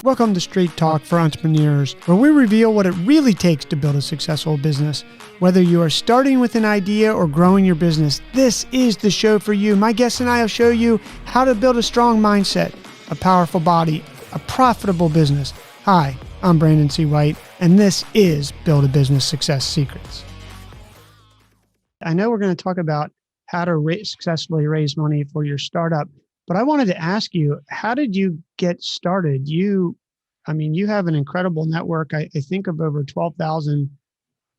Welcome to Straight Talk for Entrepreneurs, where we reveal what it really takes to build a successful business. Whether you are starting with an idea or growing your business, this is the show for you. My guests and I will show you how to build a strong mindset, a powerful body, a profitable business. Hi, I'm Brandon C. White, and this is Build a Business Success Secrets. I know we're going to talk about how to successfully raise money for your startup, but I wanted to ask you, how did you get started? You have an incredible network. I think of over 12,000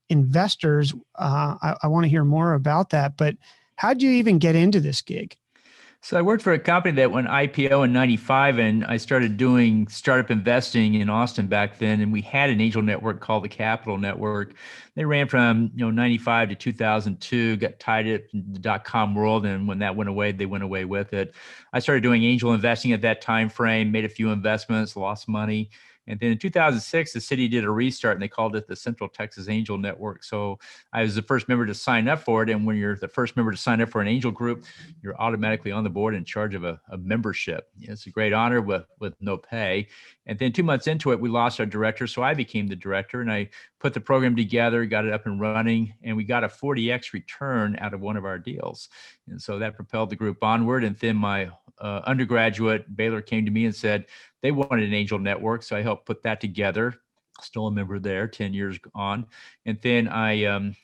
investors. I want to hear more about that, but how did you even get into this gig? So I worked for a company that went IPO in 95, and I started doing startup investing in Austin back then. And we had an angel network called the Capital Network. They ran from 95 to 2002, got tied up in the dot-com world. And when that went away, they went away with it. I started doing angel investing at that time frame, made a few investments, lost money. And then in 2006, the city did a restart and they called it the Central Texas Angel Network. So I was the first member to sign up for it. And when you're the first member to sign up for an angel group, you're automatically on the board in charge of a membership. It's a great honor with no pay. And then 2 months into it, we lost our director. So I became the director and I put the program together, got it up and running, and we got a 40x return out of one of our deals. And so that propelled the group onward. And then my undergraduate, Baylor, came to me and said they wanted an angel network. So I helped put that together. Still a member there, 10 years on. And then I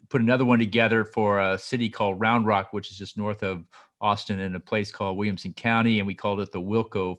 put another one together for a city called Round Rock, which is just north of Austin, in a place called Williamson County. And we called it the Wilco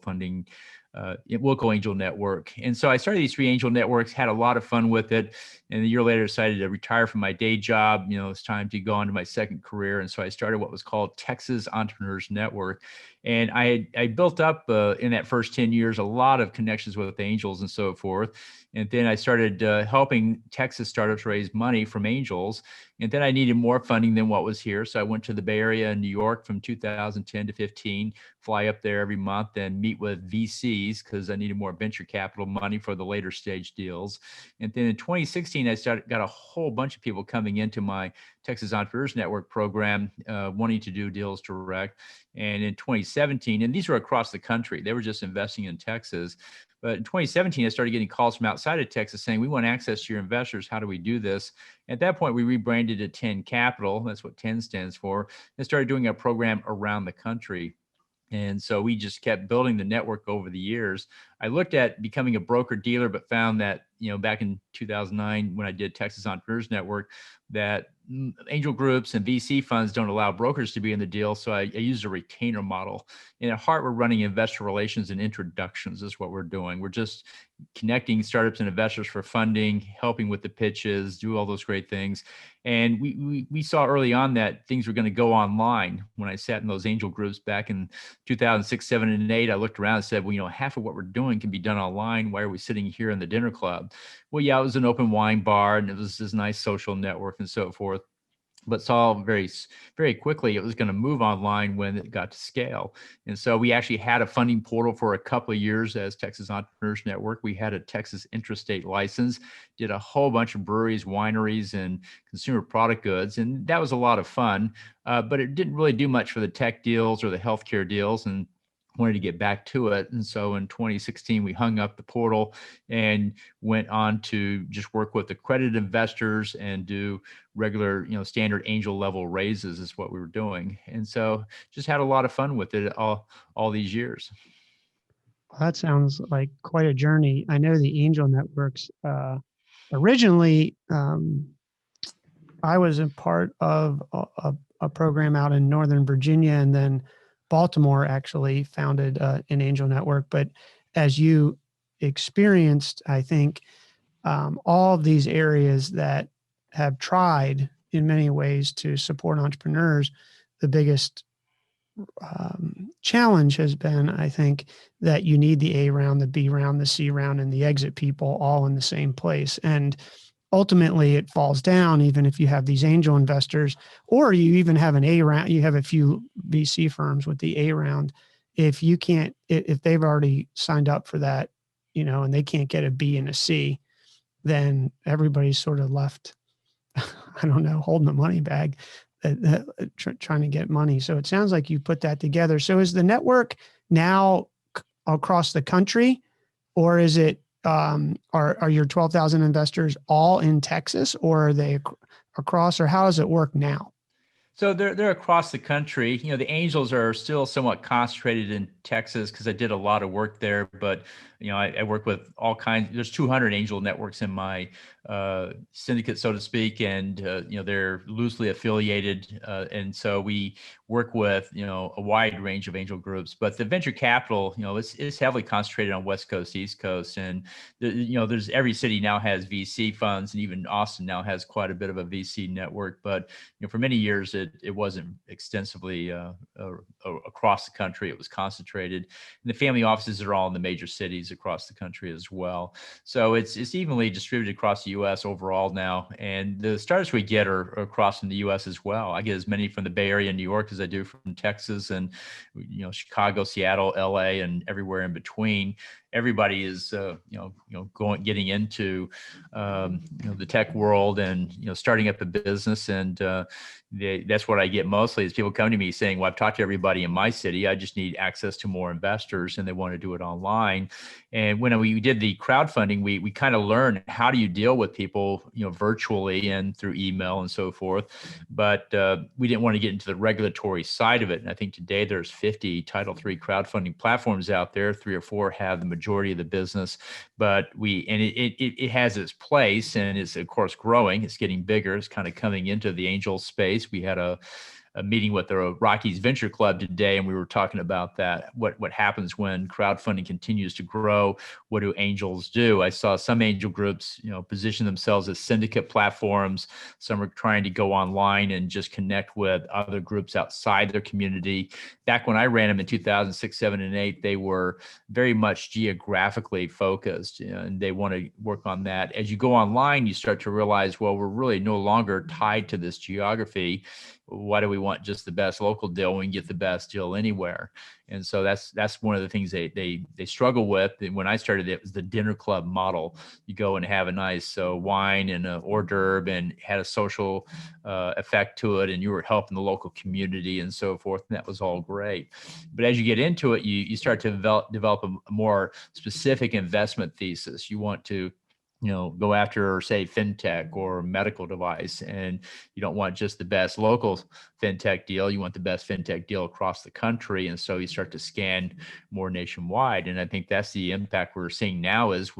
Angel Network. And so I started these 3 angel networks, had a lot of fun with it. And a year later, decided to retire from my day job. It's time to go on to my second career. And so I started what was called Texas Entrepreneurs Network. And I built up in that first 10 years, a lot of connections with angels and so forth. And then I started helping Texas startups raise money from angels. And then I needed more funding than what was here. So I went to the Bay Area in New York from 2010 to 15, fly up there every month and meet with VCs because I needed more venture capital money for the later stage deals. And then in 2016, I got a whole bunch of people coming into my Texas Entrepreneurs Network program wanting to do deals direct. And in 2017, and these were across the country, they were just investing in Texas. But in 2017, I started getting calls from outside of Texas saying, we want access to your investors. How do we do this? At that point, we rebranded to TAN Capital. That's what TAN stands for. And started doing a program around the country. And so we just kept building the network over the years. I looked at becoming a broker dealer, but found that, back in 2009, when I did Texas Entrepreneurs Network, that angel groups and VC funds don't allow brokers to be in the deal. So I used a retainer model. And at heart, we're running investor relations and introductions is what we're doing. We're just connecting startups and investors for funding, helping with the pitches, do all those great things. And we saw early on that things were going to go online. When I sat in those angel groups back in 2006, 7, and 8, I looked around and said, well, half of what we're doing can be done online. Why are we sitting here in the dinner club? Well, yeah, it was an open wine bar and it was this nice social network and so forth. But saw very, very quickly it was going to move online when it got to scale. And so we actually had a funding portal for a couple of years as Texas Entrepreneurs Network. We had a Texas intrastate license, did a whole bunch of breweries, wineries, and consumer product goods. And that was a lot of fun, but it didn't really do much for the tech deals or the healthcare deals. And wanted to get back to it. And so in 2016, we hung up the portal and went on to just work with accredited investors and do regular, standard angel level raises is what we were doing. And so just had a lot of fun with it all these years. Well, that sounds like quite a journey. I know the angel networks, originally, I was a part of a program out in Northern Virginia, and then Baltimore actually founded an angel network. But as you experienced, I think all of these areas that have tried in many ways to support entrepreneurs, the biggest challenge has been, I think, that you need the A round, the B round, the C round, and the exit people all in the same place. And ultimately it falls down, even if you have these angel investors, or you even have an A round, you have a few VC firms with the A round. If you can't, if they've already signed up for that, and they can't get a B and a C, then everybody's sort of left, I don't know, holding the money bag, trying to get money. So it sounds like you put that together. So is the network now across the country? or is it, are your 12,000 investors all in Texas, or are they across, or how does it work now? So they're across the country. The Angels are still somewhat concentrated in Texas because I did a lot of work there. But I work with all kinds. There's 200 Angel networks in my syndicate, so to speak, and they're loosely affiliated, and so we work with a wide range of angel groups. But the venture capital, it's heavily concentrated on West Coast, East Coast, and there's every city now has VC funds, and even Austin now has quite a bit of a VC network. But for many years, it wasn't extensively across the country. It was concentrated, and the family offices are all in the major cities across the country as well. So it's evenly distributed across the U.S. overall now, and the startups we get are across from the U.S. as well. I get as many from the Bay Area, New York, as I do from Texas, and Chicago, Seattle, L.A., and everywhere in between. Everybody is getting into the tech world and starting up a business, and that's what I get mostly is people come to me saying, well, I've talked to everybody in my city, I just need access to more investors, and they want to do it online. And when we did the crowdfunding, we kind of learned how do you deal with people virtually and through email and so forth, but we didn't want to get into the regulatory side of it. And I think today there's 50 Title III crowdfunding platforms out there. 3 or 4 have the majority of the business, but it has its place, and it's of course growing. It's getting bigger. It's kind of coming into the angel space. We had a meeting with the Rockies Venture Club today, and we were talking about that. What happens when crowdfunding continues to grow? What do angels do? I saw some angel groups, position themselves as syndicate platforms. Some are trying to go online and just connect with other groups outside their community. Back when I ran them in 2006, 7, and 8, they were very much geographically focused, and they want to work on that. As you go online, you start to realize, well, we're really no longer tied to this geography. Why do we want just the best local deal when we can get the best deal anywhere? And so that's one of the things they struggle with. And when I started, it was the dinner club model. You go and have a nice wine and an hors d'oeuvre, and had a social effect to it, and you were helping the local community and so forth. And that was all great. But as you get into it, you start to develop a more specific investment thesis. You want to go after, say, fintech or medical device, and you don't want just the best local fintech deal. You want the best fintech deal across the country. And so you start to scan more nationwide. And I think that's the impact we're seeing now is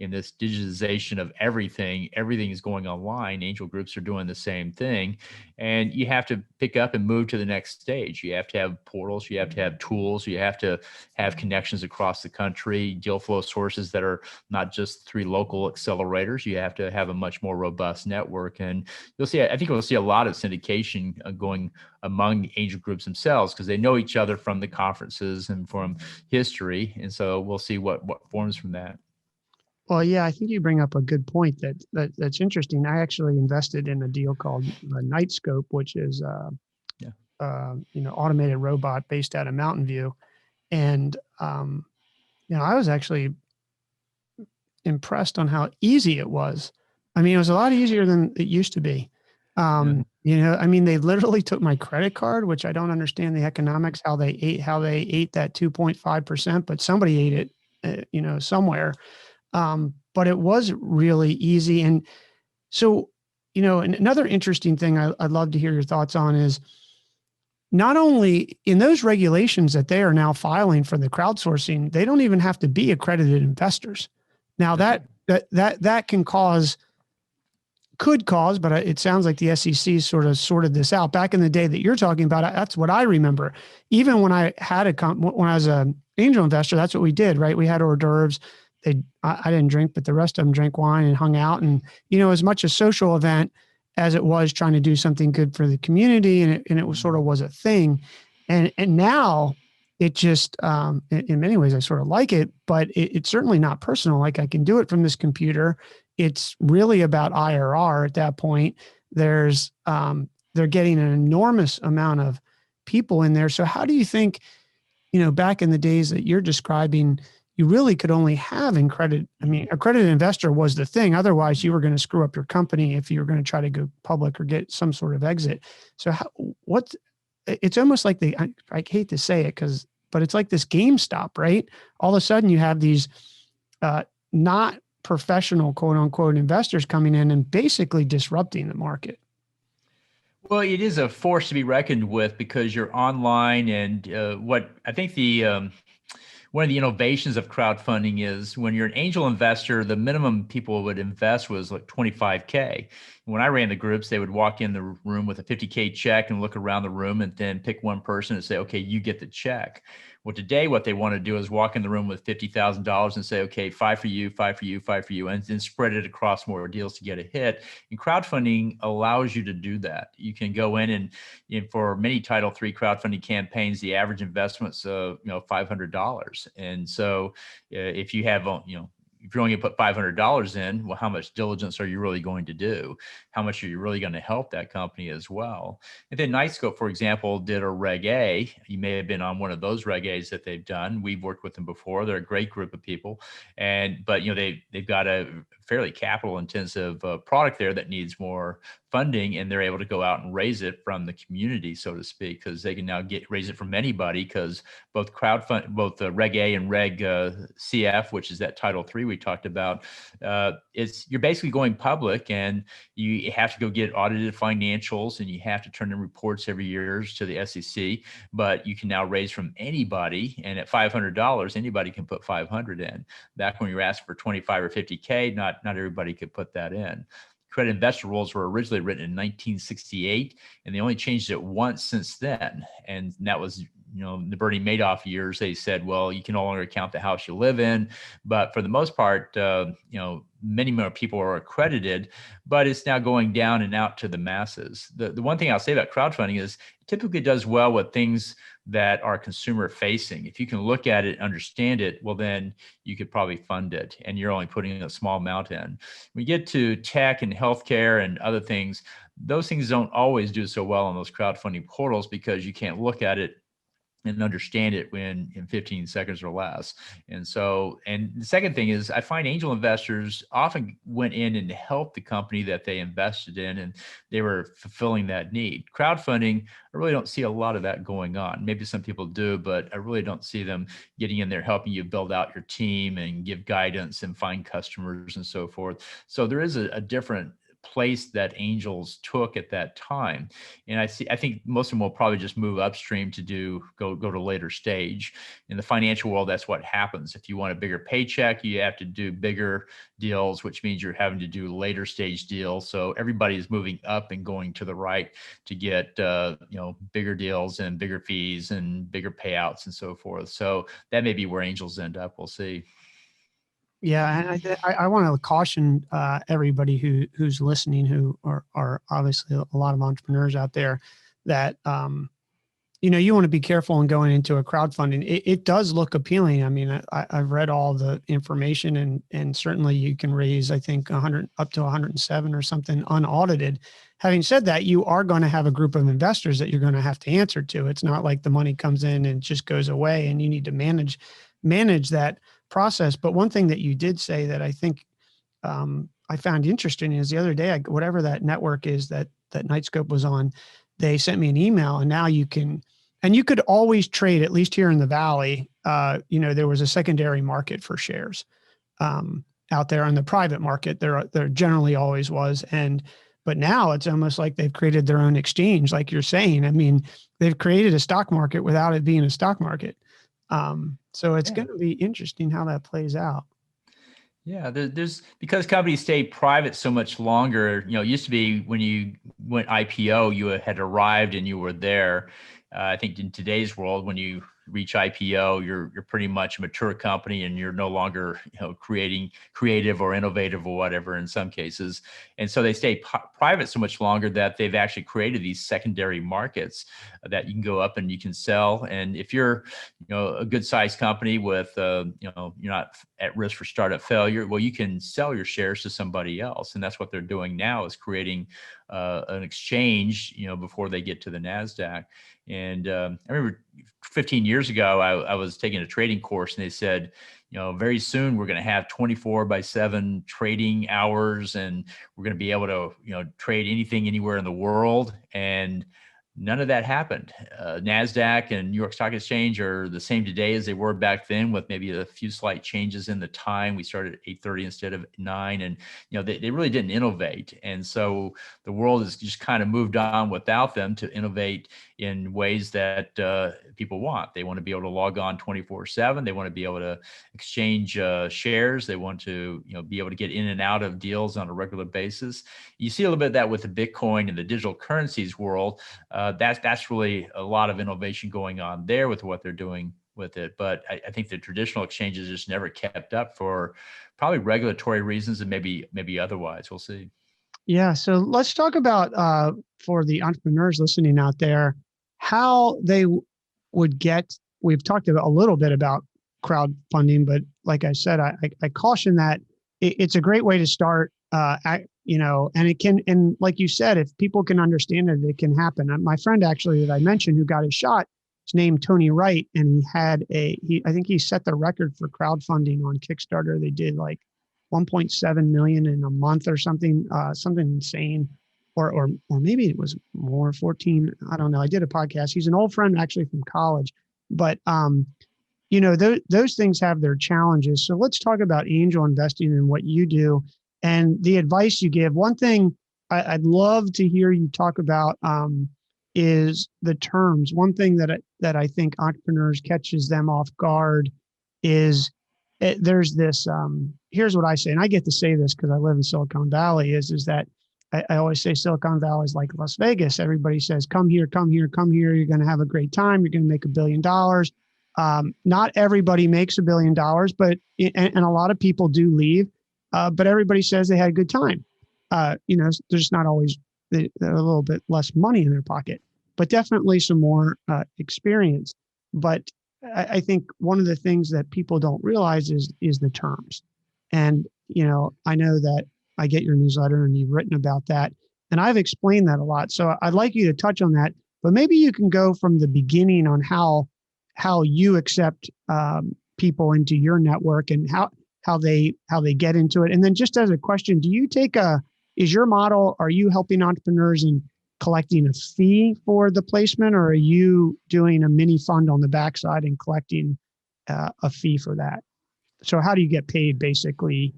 in this digitization of everything is going online. Angel groups are doing the same thing. And you have to pick up and move to the next stage. You have to have portals, you have to have tools, you have to have connections across the country, deal flow sources that are not just 3 local accelerators. You have to have a much more robust network. And I think we'll see a lot of syndication going among angel groups themselves, because they know each other from the conferences and from history. And so we'll see what forms from that. Well, yeah, I think you bring up a good point that's interesting. I actually invested in a deal called Nightscope, which is automated robot based out of Mountain View, and I was actually impressed on how easy it was. I mean, it was a lot easier than it used to be. They literally took my credit card, which I don't understand the economics, how they ate that 2.5%, but somebody ate it, somewhere. But it was really easy. And so, and another interesting thing I'd love to hear your thoughts on is not only in those regulations that they are now filing for the crowdsourcing, they don't even have to be accredited investors. Now that could cause, but it sounds like the SEC sort of sorted this out. Back in the day that you're talking about, that's what I remember. Even when I was an angel investor, that's what we did, right? We had hors d'oeuvres. I didn't drink, but the rest of them drank wine and hung out, and as much a social event as it was trying to do something good for the community, and it was sort of was a thing. And now it just in many ways I sort of like it, but it's certainly not personal. Like, I can do it from this computer. It's really about IRR at that point. They're getting an enormous amount of people in there. So how do you think, back in the days that you're describing, you really could only have accredited investor was the thing. Otherwise, you were going to screw up your company if you were going to try to go public or get some sort of exit. So it's almost like I hate to say it but it's like this GameStop, right? All of a sudden you have these not professional, quote unquote, investors coming in and basically disrupting the market. Well, it is a force to be reckoned with because you're online, and what I think one of the innovations of crowdfunding is when you're an angel investor, the minimum people would invest was like 25K. When I ran the groups, they would walk in the room with a 50K check and look around the room and then pick one person and say, okay, you get the check. Well, today, what they want to do is walk in the room with $50,000 and say, okay, five for you, five for you, five for you, and then spread it across more deals to get a hit. And crowdfunding allows you to do that. You can go in and for many Title III crowdfunding campaigns, the average investment's $500. And so if you have if you're only going to put $500 in, well, how much diligence are you really going to do? How much are you really going to help that company as well? And then Nightscope, for example, did a Reg A. You may have been on one of those Reg A's that they've done. We've worked with them before. They're a great group of people, but they've got a fairly capital intensive product there that needs more funding, and they're able to go out and raise it from the community, so to speak, because they can now raise it from anybody, because both both the Reg A and Reg CF, which is that Title III we talked about, you're basically going public, and you have to go get audited financials, and you have to turn in reports every year to the SEC, but you can now raise from anybody, and at $500, anybody can put 500 in. Back when you were asking for 25 or 50K, not everybody could put that in. Credit investor rules were originally written in 1968, and they only changed it once since then. And that was, the Bernie Madoff years. They said, well, you can no longer count the house you live in. But for the most part, many more people are accredited, but it's now going down and out to the masses. The one thing I'll say about crowdfunding is it typically does well with things that are consumer facing. If you can look at it, understand it, well, then you could probably fund it, and you're only putting a small amount in. When we get to tech and healthcare and other things, those things don't always do so well on those crowdfunding portals because you can't look at it and understand it in 15 seconds or less. And the second thing is I find angel investors often went in and helped the company that they invested in, and they were fulfilling that need. Crowdfunding, I really don't see a lot of that going on. Maybe some people do, but I really don't see them getting in there, helping you build out your team and give guidance and find customers and so forth. So there is a different place that angels took at that time. And I think most of them will probably just move upstream to go to later stage. In the financial world, that's what happens. If you want a bigger paycheck, you have to do bigger deals, which means you're having to do later stage deals. So everybody is moving up and going to the right to get bigger deals and bigger fees and bigger payouts and so forth. So that may be where angels end up. We'll see. Yeah, and I want to caution everybody who's listening, who are obviously a lot of entrepreneurs out there, that you want to be careful in going into a crowdfunding. It does look appealing. I mean, I've read all the information, and certainly you can raise, I think, 100 up to 107 or something unaudited. Having said that, you are going to have a group of investors that you're going to have to answer to. It's not like the money comes in and just goes away, and you need to manage that process. But one thing that you did say that I think I found interesting is the other day, whatever that network is that Nightscope was on, they sent me an email, and now you could always trade, at least here in the Valley. There was a secondary market for shares out there on the private market. There generally always was. But now it's almost like they've created their own exchange, like you're saying. I mean, they've created a stock market without it being a stock market. So it's going to be interesting how that plays out. Yeah, there's because companies stay private so much longer. It used to be when you went IPO, you had arrived and you were there. I think in today's world, when you reach IPO, you're pretty much a mature company, and you're no longer creating creative or innovative or whatever in some cases. And so they stay private so much longer that they've actually created these secondary markets that you can go up and you can sell. And if you're a good sized company with you're not at risk for startup failure, well, you can sell your shares to somebody else. And that's what they're doing now, is creating an exchange before they get to the NASDAQ. And I remember 15 years ago, I was taking a trading course, and they said, very soon we're going to have 24/7 trading hours, and we're going to be able to, trade anything anywhere in the world. And None of that happened. NASDAQ and New York Stock Exchange are the same today as they were back then, with maybe a few slight changes in the time. We started at 8:30 instead of 9. And, they really didn't innovate. And so the world has just kind of moved on without them to innovate in ways that people want. They want to be able to log on 24/7. They want to be able to exchange shares. They want to, be able to get in and out of deals on a regular basis. You see a little bit of that with the Bitcoin and the digital currencies world. That's really a lot of innovation going on there with what they're doing with it. But I think the traditional exchanges just never kept up for probably regulatory reasons and maybe otherwise. We'll see. Yeah. So let's talk about, for the entrepreneurs listening out there, how they would get. We've talked about a little bit about crowdfunding, but like I said, I caution that it's a great way to start. And it can, and like you said, if people can understand it, it can happen. My friend actually that I mentioned who got his shot, his name Tony Wright, and he had I think he set the record for crowdfunding on Kickstarter. They did like 1.7 million in a month or something, something insane, or maybe it was more, 14. I don't know. I did a podcast. He's an old friend actually from college, but those things have their challenges. So let's talk about angel investing and what you do and the advice you give. One thing I'd love to hear you talk about is the terms. One thing that I think entrepreneurs catches them off guard is there's this. Here's what I say, and I get to say this because I live in Silicon Valley. Is that I always say Silicon Valley is like Las Vegas. Everybody says, "Come here, come here, come here. You're going to have a great time. You're going to make $1 billion." Not everybody makes $1 billion, but and a lot of people do leave. But everybody says they had a good time. There's not always a little bit less money in their pocket, but definitely some more experience. But I think one of the things that people don't realize is the terms. And, I know that I get your newsletter and you've written about that. And I've explained that a lot. So I'd like you to touch on that, but maybe you can go from the beginning on how you accept people into your network and how they get into it. And then just as a question, is your model, are you helping entrepreneurs in collecting a fee for the placement, or are you doing a mini fund on the backside and collecting a fee for that? So how do you get paid, basically,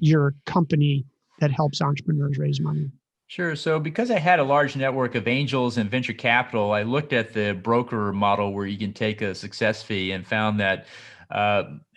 your company that helps entrepreneurs raise money? Sure. So because I had a large network of angels and venture capital, I looked at the broker model where you can take a success fee and found that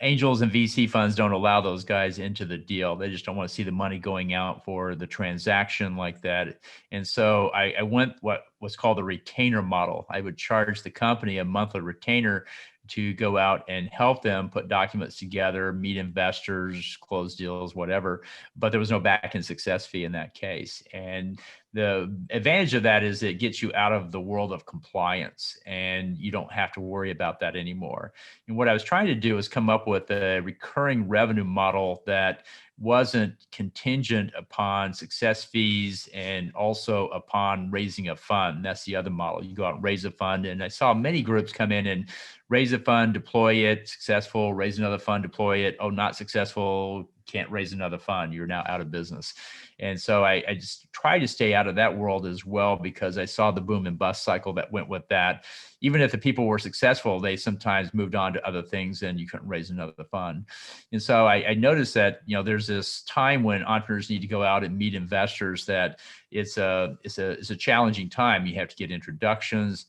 angels and VC funds don't allow those guys into the deal. They just don't want to see the money going out for the transaction like that. And so I went what was called the retainer model. I would charge the company a monthly retainer to go out and help them put documents together, meet investors, close deals, whatever. But there was no back-end success fee in that case. And the advantage of that is it gets you out of the world of compliance and you don't have to worry about that anymore. And what I was trying to do is come up with a recurring revenue model that wasn't contingent upon success fees and also upon raising a fund. That's the other model. You go out and raise a fund. And I saw many groups come in and raise a fund, deploy it, successful, raise another fund, deploy it. Oh, not successful, can't raise another fund. You're now out of business. And so I just try to stay out of that world as well, because I saw the boom and bust cycle that went with that. Even if the people were successful, they sometimes moved on to other things and you couldn't raise another fund. And so I noticed that, there's this time when entrepreneurs need to go out and meet investors that it's a challenging time. You have to get introductions,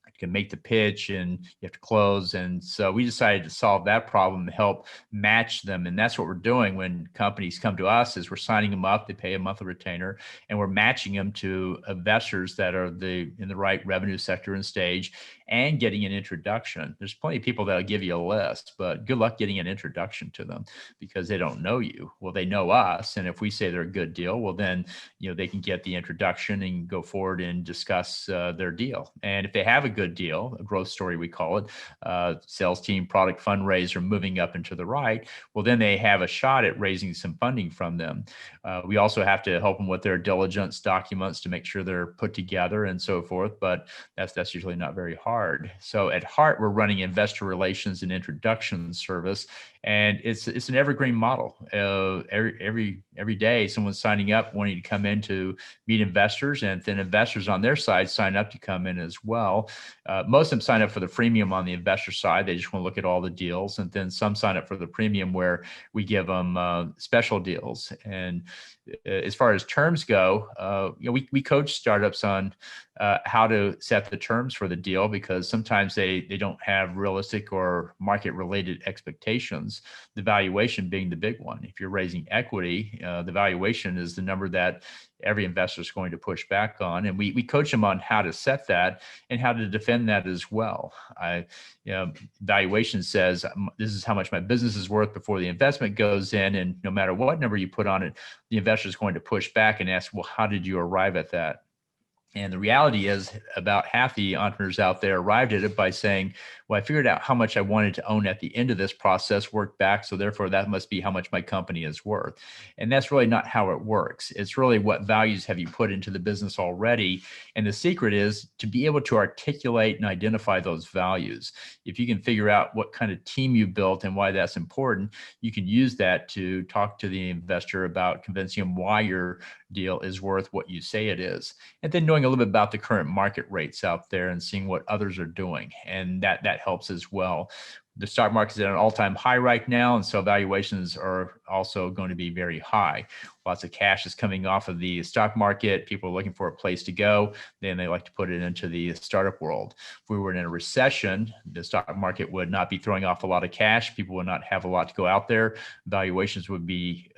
you can make the pitch, and you have to close. And so we decided to solve that problem and help match them. And that's what we're doing when companies come to us, is we're signing them up, they pay a monthly retainer, and we're matching them to investors that are in the right revenue sector and stage, and getting an introduction. There's plenty of people that'll give you a list, but good luck getting an introduction to them because they don't know you. Well, they know us. And if we say they're a good deal, well, then, they can get the introduction and go forward and discuss their deal. And if they have a good deal, a growth story, we call it, sales team, product, fundraiser, moving up and to the right, well, then they have a shot at raising some funding from them. We also have to help them with their diligence documents to make sure they're put together and so forth, but that's usually not very hard. hard. So at heart, we're running investor relations and introduction service, and it's an evergreen model. Every day, someone's signing up, wanting to come in to meet investors, and then investors on their side sign up to come in as well. Most of them sign up for the freemium on the investor side. They just want to look at all the deals, and then some sign up for the premium where we give them special deals. And as far as terms go, we coach startups on how to set the terms for the deal, because sometimes they don't have realistic or market related expectations. The valuation being the big one. If you're raising equity, the valuation is the number that every investor is going to push back on, and we coach them on how to set that and how to defend that as well. Valuation says this is how much my business is worth before the investment goes in, and no matter what number you put on it, the investor is going to push back and ask, well, how did you arrive at that? And the reality is about half the entrepreneurs out there arrived at it by saying, well, I figured out how much I wanted to own at the end of this process, worked back, so therefore that must be how much my company is worth. And that's really not how it works. It's really what values have you put into the business already. And the secret is to be able to articulate and identify those values. If you can figure out what kind of team you built and why that's important, you can use that to talk to the investor about convincing them why your deal is worth what you say it is. And then knowing a little bit about the current market rates out there and seeing what others are doing. And that helps as well. The stock market is at an all-time high right now, and so valuations are also going to be very high. Lots of cash is coming off of the stock market. People are looking for a place to go. Then they like to put it into the startup world. If we were in a recession, the stock market would not be throwing off a lot of cash. People would not have a lot to go out there. Valuations would be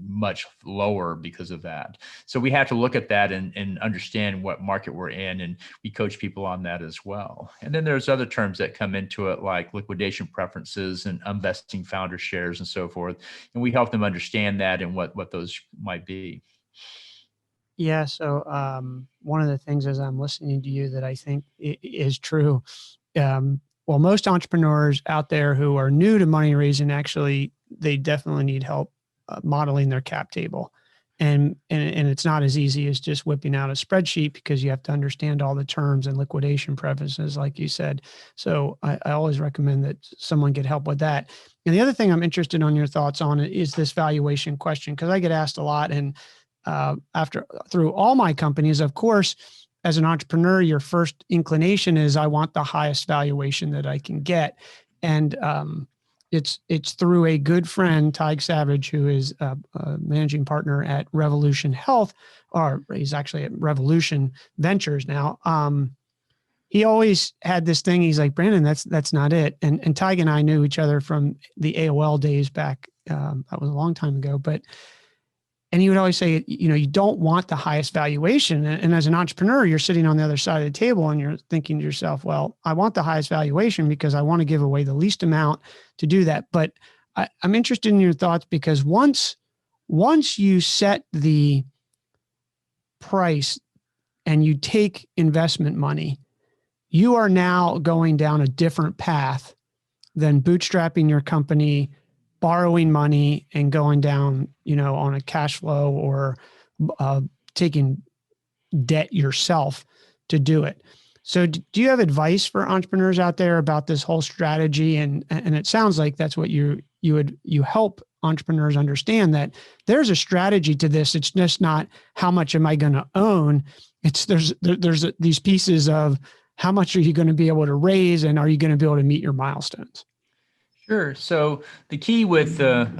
much lower because of that. So we have to look at that and understand what market we're in, and we coach people on that as well. And then there's other terms that come into it, like liquidation preferences and unvesting founder shares and so forth. And we help them understand that and what those might be. Yeah. So one of the things as I'm listening to you that I think is true, well, most entrepreneurs out there who are new to money raising, actually, they definitely need help modeling their cap table. And it's not as easy as just whipping out a spreadsheet, because you have to understand all the terms and liquidation preferences, like you said. So I always recommend that someone get help with that. And the other thing I'm interested on your thoughts on is this valuation question, because I get asked a lot. And through all my companies, of course, as an entrepreneur, your first inclination is, I want the highest valuation that I can get. And it's through a good friend, Tig Savage, who is a managing partner at Revolution Health, or he's actually at Revolution Ventures now. He always had this thing. He's like, Brandon, that's not it. And Tig and I knew each other from the AOL days back. That was a long time ago, and he would always say, you don't want the highest valuation. And as an entrepreneur, you're sitting on the other side of the table and you're thinking to yourself, well, I want the highest valuation because I want to give away the least amount to do that. But I'm interested in your thoughts, because once you set the price and you take investment money, you are now going down a different path than bootstrapping your company, borrowing money and going down, on a cash flow, or taking debt yourself to do it. So do you have advice for entrepreneurs out there about this whole strategy? And it sounds like that's what you help entrepreneurs understand, that there's a strategy to this. It's just not how much am I going to own. There's these pieces of how much are you going to be able to raise, and are you going to be able to meet your milestones? Sure. So the key with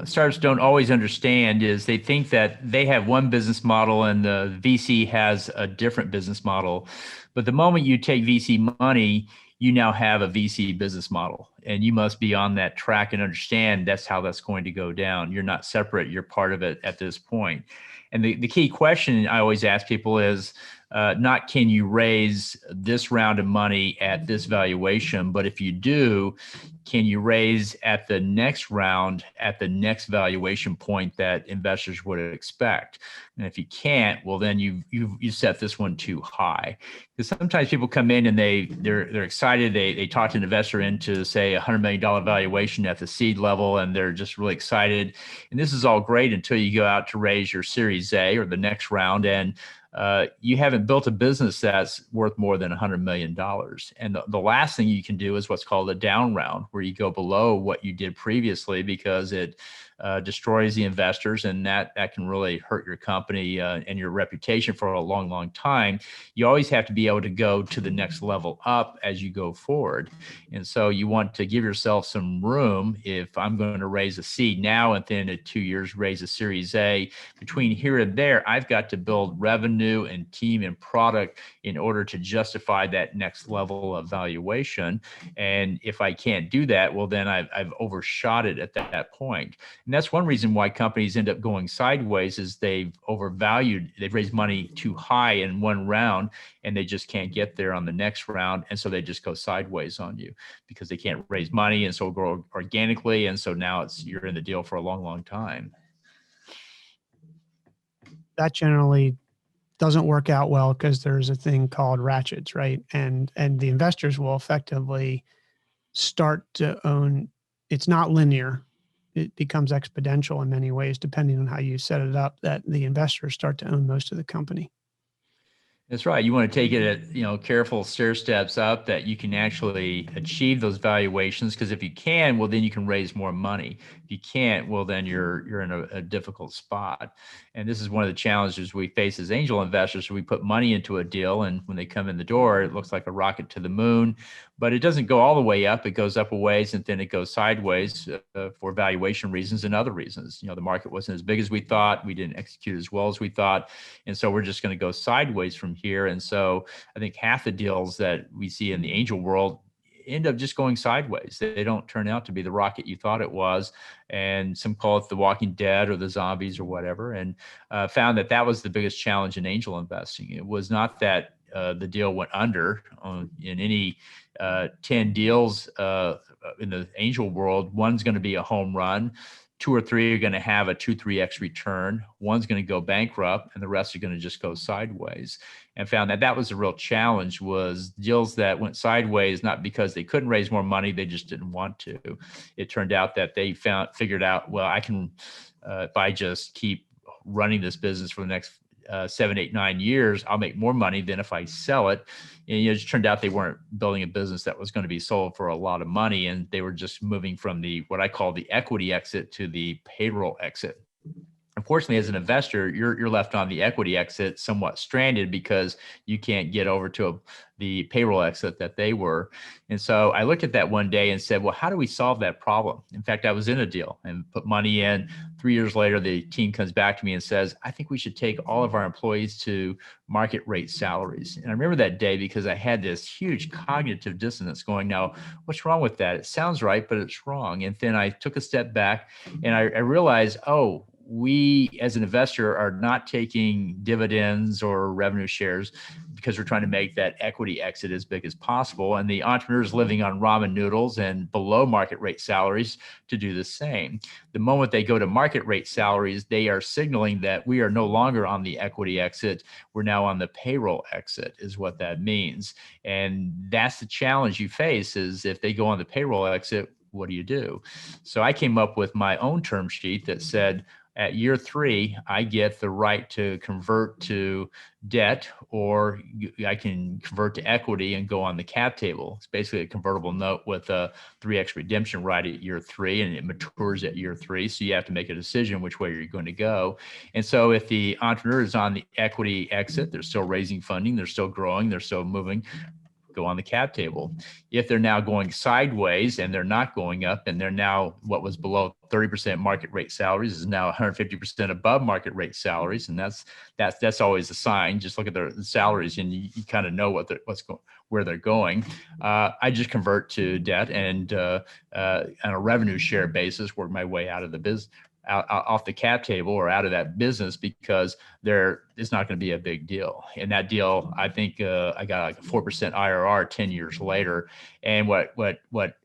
startups don't always understand is they think that they have one business model and the VC has a different business model. But the moment you take VC money, you now have a VC business model, and you must be on that track and understand that's how that's going to go down. You're not separate. You're part of it at this point. And the key question I always ask people is not can you raise this round of money at this valuation, but if you do, can you raise at the next round at the next valuation point that investors would expect? And if you can't, well, then you set this one too high. Because sometimes people come in and they're excited. They talk to an investor into, say, $100 million valuation at the seed level, and they're just really excited. And this is all great until you go out to raise your Series A or the next round, and you haven't built a business that's worth more than $100 million. And the last thing you can do is what's called a down round, where you go below what you did previously, because it destroys the investors, and that can really hurt your company and your reputation for a long, long time. You always have to be able to go to the next level up as you go forward. And so you want to give yourself some room. If I'm going to raise a seed now and then in 2 years raise a Series A, between here and there, I've got to build revenue and team and product in order to justify that next level of valuation. And if I can't do that, well, then I've overshot it at that point. And that's one reason why companies end up going sideways, is they've raised money too high in one round, and they just can't get there on the next round. And so they just go sideways on you because they can't raise money, and so grow organically. And so now you're in the deal for a long, long time. That generally doesn't work out well because there's a thing called ratchets, right? And the investors will effectively start to own. It's not linear. It becomes exponential in many ways, depending on how you set it up, that the investors start to own most of the company. That's right. You want to take it at, careful stair steps up that you can actually achieve those valuations. Because if you can, well, then you can raise more money. If you can't, well, then you're in a difficult spot. And this is one of the challenges we face as angel investors. We put money into a deal, and when they come in the door, it looks like a rocket to the moon, but it doesn't go all the way up. It goes up a ways, and then it goes sideways for valuation reasons and other reasons. The market wasn't as big as we thought. We didn't execute as well as we thought. And so we're just going to go sideways from here. And so I think half the deals that we see in the angel world end up just going sideways. They don't turn out to be the rocket you thought it was. And some call it the Walking Dead or the zombies or whatever. And found that was the biggest challenge in angel investing. It was not that the deal went under. In any 10 deals in the angel world, one's going to be a home run. 2 or 3 are going to have a 2-3x return. One's going to go bankrupt, and the rest are going to just go sideways. And found that was a real challenge, was deals that went sideways, not because they couldn't raise more money, they just didn't want to. It turned out that they figured out, well, I can, if I just keep running this business for the next 7, 8, 9 years, I'll make more money than if I sell it. And it just turned out they weren't building a business that was going to be sold for a lot of money, and they were just moving from what I call the equity exit to the payroll exit. Unfortunately, as an investor, you're left on the equity exit somewhat stranded because you can't get over to the payroll exit that they were. And so I looked at that one day and said, well, how do we solve that problem? In fact, I was in a deal and put money in. 3 years later, the team comes back to me and says, I think we should take all of our employees to market rate salaries. And I remember that day because I had this huge cognitive dissonance going, now, what's wrong with that? It sounds right, but it's wrong. And then I took a step back and I realized, oh, we as an investor are not taking dividends or revenue shares because we're trying to make that equity exit as big as possible. And the entrepreneurs living on ramen noodles and below market rate salaries to do the same. The moment they go to market rate salaries, they are signaling that we are no longer on the equity exit. We're now on the payroll exit, is what that means. And that's the challenge you face, is if they go on the payroll exit, what do you do? So I came up with my own term sheet that said, at year 3, I get the right to convert to debt, or I can convert to equity and go on the cap table. It's basically a convertible note with a 3x redemption right at year 3, and it matures at year 3. So you have to make a decision which way you're going to go. And so if the entrepreneur is on the equity exit, they're still raising funding, they're still growing, they're still moving, go on the cap table. If they're now going sideways and they're not going up, and they're now what was below 30% market rate salaries is now 150% above market rate salaries, and that's always a sign. Just look at their salaries and you kind of know where they're going. I just convert to debt and on a revenue share basis work my way out of the business. off the cap table or out of that business because it's not going to be a big deal. And that deal, I think I got like a 4% IRR 10 years later. And what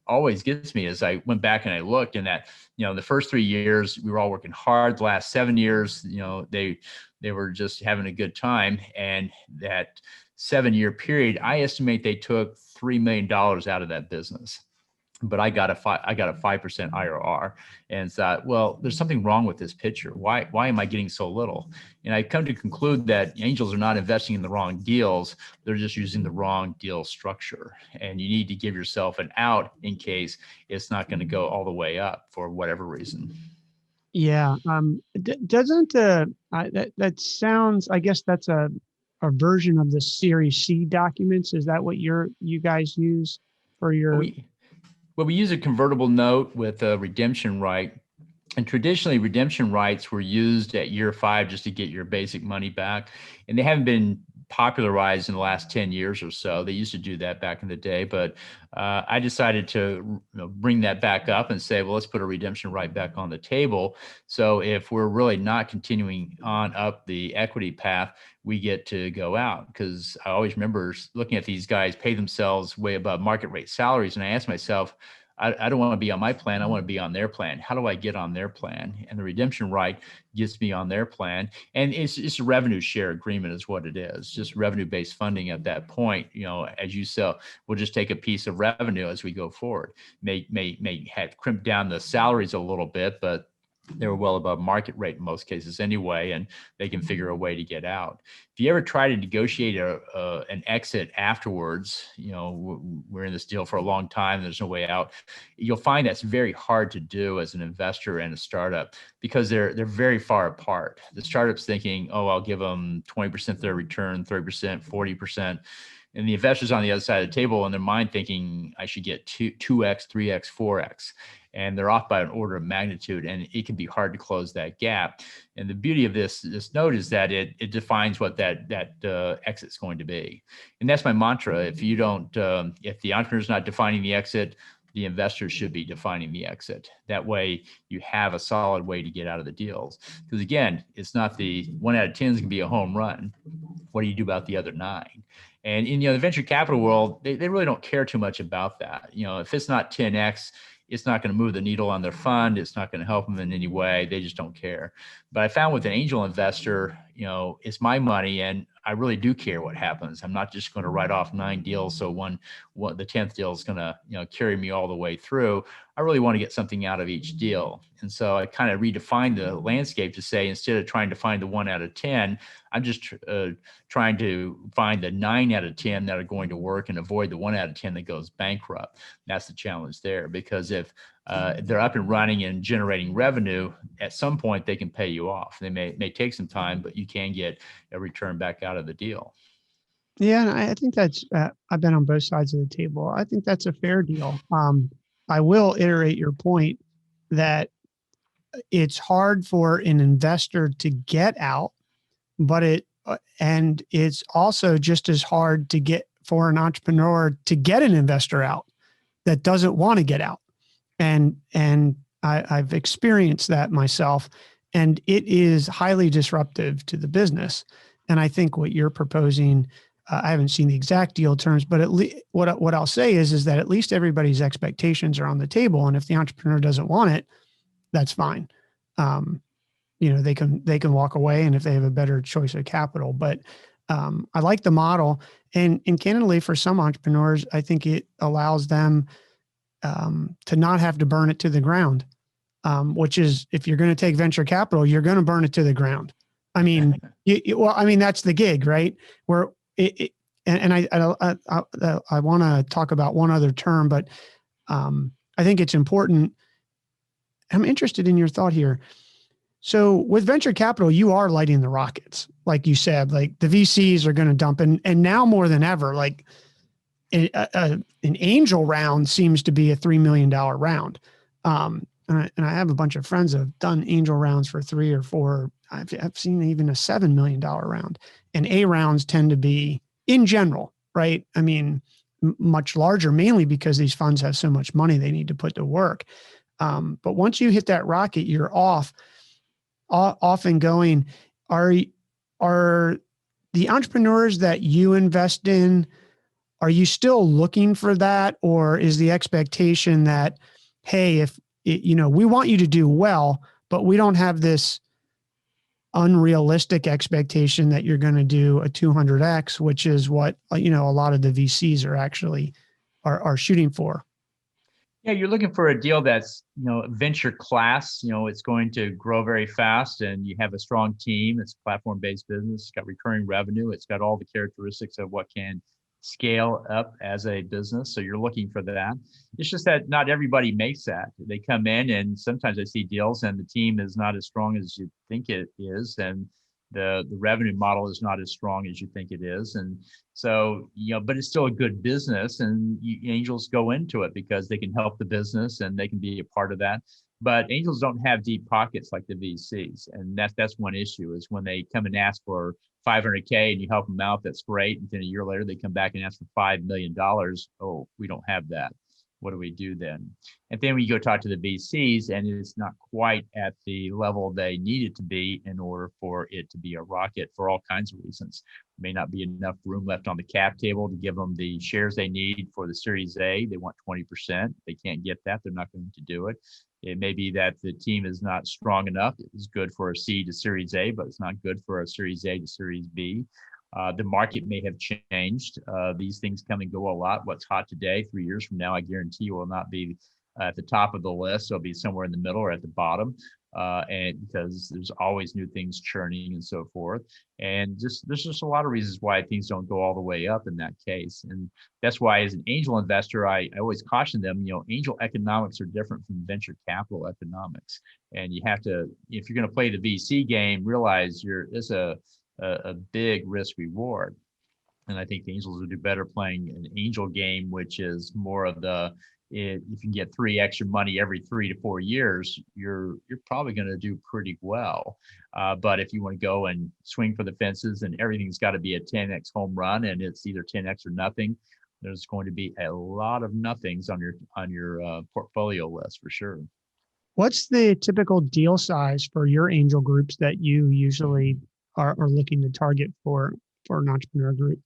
always gets me is I went back and I looked, and that, the first 3 years we were all working hard. The last 7 years, they were just having a good time. And that 7-year period, I estimate they took $3 million out of that business. But I got a 5% IRR, and thought, well, there's something wrong with this picture. Why am I getting so little? And I come to conclude that angels are not investing in the wrong deals. They're just using the wrong deal structure. And you need to give yourself an out in case it's not going to go all the way up for whatever reason. Yeah. Doesn't that sounds? I guess that's a version of the Series C documents. Is that what you guys use for your? Well, we use a convertible note with a redemption right. And traditionally, redemption rights were used at year 5 just to get your basic money back. And they haven't been popularized in the last 10 years or so. They used to do that back in the day. But I decided to bring that back up and say, well, let's put a redemption right back on the table. So if we're really not continuing on up the equity path, we get to go out. Because I always remember looking at these guys pay themselves way above market rate salaries. And I asked myself, I don't want to be on my plan. I want to be on their plan. How do I get on their plan? And the redemption right gets me on their plan. And it's a revenue share agreement is what it is. Just revenue-based funding at that point. As you sell, we'll just take a piece of revenue as we go forward. May have crimped down the salaries a little bit, but they were well above market rate in most cases anyway, and they can figure a way to get out. If you ever try to negotiate an exit afterwards, we're in this deal for a long time, there's no way out, you'll find that's very hard to do as an investor and a startup because they're very far apart. The startup's thinking, oh, I'll give them 20% their return, 30%, 40%. And the investors on the other side of the table in their mind thinking I should get 2x, 3x, 4x. And they're off by an order of magnitude, and it can be hard to close that gap. And the beauty of this note is that it defines what that exit is going to be. And that's my mantra. If you don't, if the entrepreneur is not defining the exit, the investors should be defining the exit. That way you have a solid way to get out of the deals. Because again, it's not the 1 out of 10 is going to be a home run. What do you do about the other 9? And in the venture capital world, they really don't care too much about that. If it's not 10x, it's not going to move the needle on their fund. It's not going to help them in any way. They just don't care. But I found with an angel investor, it's my money, and I really do care what happens. I'm not just going to write off 9 deals, so the 10th deal is going to carry me all the way through. I really want to get something out of each deal. And so I kind of redefined the landscape to say, instead of trying to find the 1 out of 10, I'm just trying to find the 9 out of 10 that are going to work and avoid the 1 out of 10 that goes bankrupt. That's the challenge there, because if they're up and running and generating revenue, at some point they can pay you off. They may take some time, but you can get a return back out of the deal. Yeah, and I think that's, I've been on both sides of the table. I think that's a fair deal. I will iterate your point that it's hard for an investor to get out, but and it's also just as hard to get for an entrepreneur to get an investor out that doesn't want to get out. And I've experienced that myself, and it is highly disruptive to the business. And I think what you're proposing, I haven't seen the exact deal terms, but at least what I'll say is that at least everybody's expectations are on the table. And if the entrepreneur doesn't want it, that's fine. They can walk away, and if they have a better choice of capital. But I like the model, and candidly, for some entrepreneurs, I think it allows them to not have to burn it to the ground. Which is, if you're going to take venture capital, you're going to burn it to the ground. I mean, that's the gig, right? Where I want to talk about one other term, but I think it's important. I'm interested in your thought here. So with venture capital, you are lighting the rockets, like you said. Like the VCs are going to dump, and now more than ever, like an angel round seems to be a $3 million round. And I have a bunch of friends that have done angel rounds for 3 or 4. I've seen even a $7 million round, and A rounds tend to be, in general, right? I mean, much larger, mainly because these funds have so much money they need to put to work. But once you hit that rocket, you're off and going. Are the entrepreneurs that you invest in, are you still looking for that? Or is the expectation that, hey, if we want you to do well, but we don't have this unrealistic expectation that you're going to do a 200x, which is what, a lot of the VCs are actually are shooting for? Yeah, you're looking for a deal that's, venture class, it's going to grow very fast and you have a strong team. It's a platform-based business. It's got recurring revenue. It's got all the characteristics of what can scale up as a business. So you're looking for that. It's just that not everybody makes that. They come in and sometimes I see deals and the team is not as strong as you think it is. And the revenue model is not as strong as you think it is. And so, but it's still a good business and angels go into it because they can help the business and they can be a part of that. But angels don't have deep pockets like the VCs. And that's one issue is when they come and ask for 500K and you help them out, that's great. And then a year later, they come back and ask for $5 million. Oh, we don't have that. What do we do then? And then we go talk to the VCs and it's not quite at the level they need it to be in order for it to be a rocket for all kinds of reasons. There may not be enough room left on the cap table to give them the shares they need for the Series A. They want 20%. They can't get that. They're not going to do it. It may be that the team is not strong enough. It's good for a C to Series A, but it's not good for a Series A to Series B. The market may have changed. These things come and go a lot. What's hot today, 3 years from now, I guarantee will not be at the top of the list. It'll be somewhere in the middle or at the bottom. And because there's always new things churning and so forth. And there's just a lot of reasons why things don't go all the way up in that case. And that's why as an angel investor, I always caution them, angel economics are different from venture capital economics. And you have to, if you're going to play the VC game, realize it's a big risk reward. And I think the angels would do better playing an angel game, which is more of if you can get 3x your money every 3 to 4 years, you're probably going to do pretty well. But if you want to go and swing for the fences and everything's got to be a 10x home run and it's either 10x or nothing, there's going to be a lot of nothings on your portfolio list for sure. What's the typical deal size for your angel groups that you usually are looking to target for an entrepreneur group?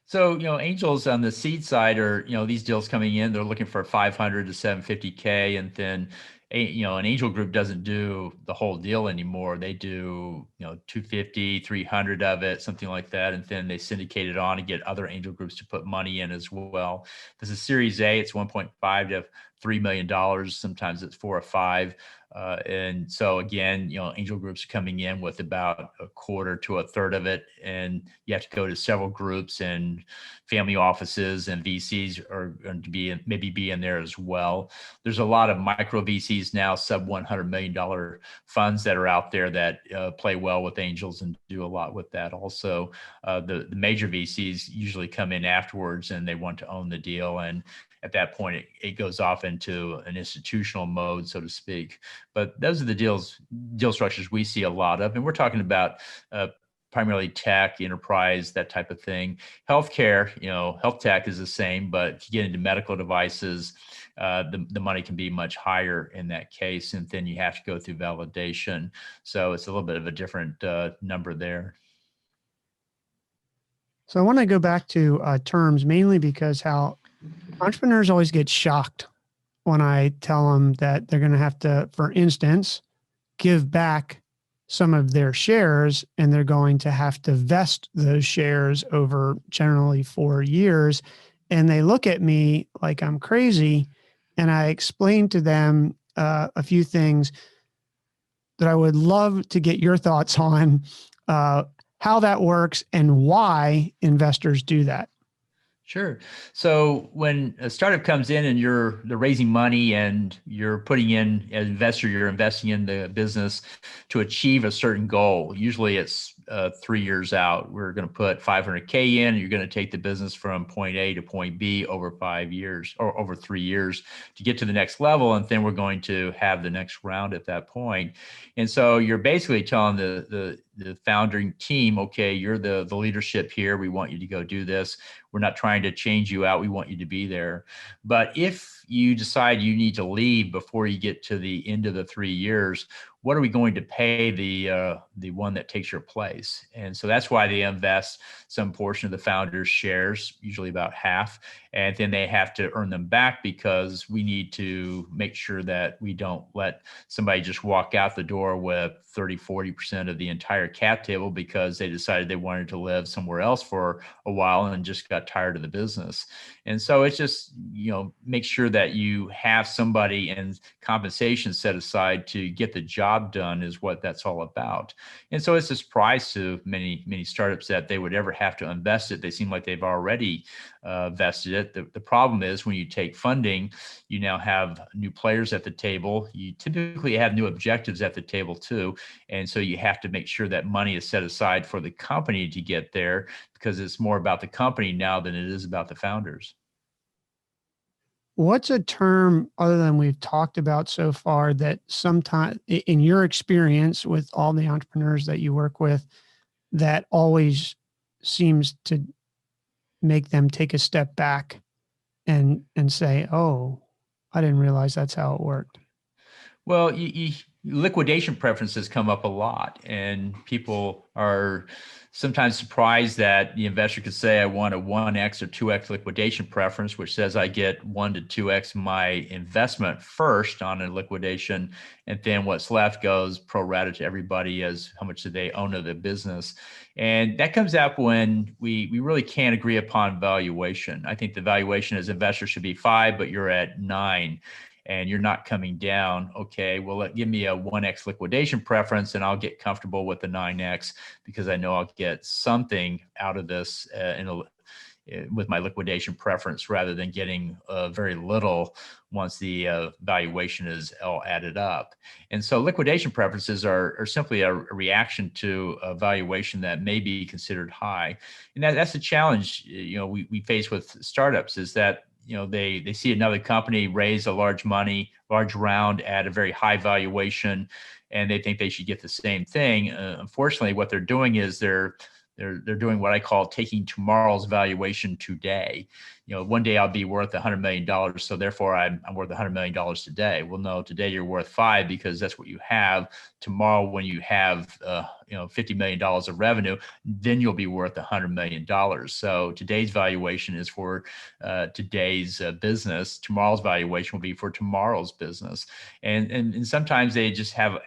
So, angels on the seed side are, these deals coming in, they're looking for 500 to 750K. And then, an angel group doesn't do the whole deal anymore. They do, 250, 300 of it, something like that. And then they syndicate it on and get other angel groups to put money in as well. This is Series A, it's 1.5 to $3 million. Sometimes it's 4 or 5. And so again, angel groups are coming in with about a quarter to a third of it. And you have to go to several groups and family offices and VCs are going to be in there as well. There's a lot of micro VCs now, sub $100 million funds that are out there that play well with angels and do a lot with that. Also, the major VCs usually come in afterwards and they want to own the deal. And at that point, it goes off into an institutional mode, so to speak. But those are the deal structures we see a lot of. And we're talking about primarily tech, enterprise, that type of thing. Healthcare, health tech is the same, but if you get into medical devices, the money can be much higher in that case. And then you have to go through validation. So it's a little bit of a different number there. So I want to go back to terms, mainly because how entrepreneurs always get shocked when I tell them that they're going to have to, for instance, give back some of their shares and they're going to have to vest those shares over generally 4 years. And they look at me like I'm crazy. And I explain to them a few things that I would love to get your thoughts on, how that works and why investors do that. Sure. So when a startup comes in and they're raising money and you're putting in, as an investor, you're investing in the business to achieve a certain goal. Usually it's 3 years out. We're going to put 500K in, and you're going to take the business from point A to point B over 5 years or over 3 years to get to the next level. And then we're going to have the next round at that point. And so you're basically telling the founding team, okay, you're the leadership here. We want you to go do this. We're not trying to change you out. We want you to be there. But if you decide you need to leave before you get to the end of the 3 years, what are we going to pay the one that takes your place? And so that's why they invest some portion of the founder's shares, usually about half, and then they have to earn them back, because we need to make sure that we don't let somebody just walk out the door with 30-40% of the entire cap table because they decided they wanted to live somewhere else for a while and just got tired of the business. And so it's just, make sure that you have somebody and compensation set aside to get the job done is what that's all about. And so it's a surprise to many startups that they would ever have to invest it. They seem like they've already vested it. The problem is when you take funding, you now have new players at the table. You typically have new objectives at the table too. And so you have to make sure that money is set aside for the company to get there, because it's more about the company now than it is about the founders. What's a term other than we've talked about so far that sometimes in your experience with all the entrepreneurs that you work with that always seems to make them take a step back and say, oh, I didn't realize that's how it worked? Well, liquidation preferences come up a lot, and people are sometimes surprised that the investor could say, I want a 1x or 2x liquidation preference, which says I get 1 to 2x my investment first on a liquidation, and then what's left goes pro rata to everybody as how much do they own of the business. And that comes up when we really can't agree upon valuation. I think the valuation as investors should be 5, but you're at 9. And you're not coming down. Okay, well, give me a 1x liquidation preference and I'll get comfortable with the 9x, because I know I'll get something out of this with my liquidation preference, rather than getting very little once the valuation is all added up. And so liquidation preferences are simply a reaction to a valuation that may be considered high. And that's the challenge we face with startups, is that they see another company raise a large round at a very high valuation, and they think they should get the same thing. Unfortunately, what they're doing is they're doing what I call taking tomorrow's valuation today. One day I'll be worth $100 million, so therefore I'm worth $100 million today. Well, no, today you're worth 5 because that's what you have. Tomorrow, when you have $50 million of revenue, then you'll be worth $100 million. So today's valuation is for today's business. Tomorrow's valuation will be for tomorrow's business. And sometimes they just have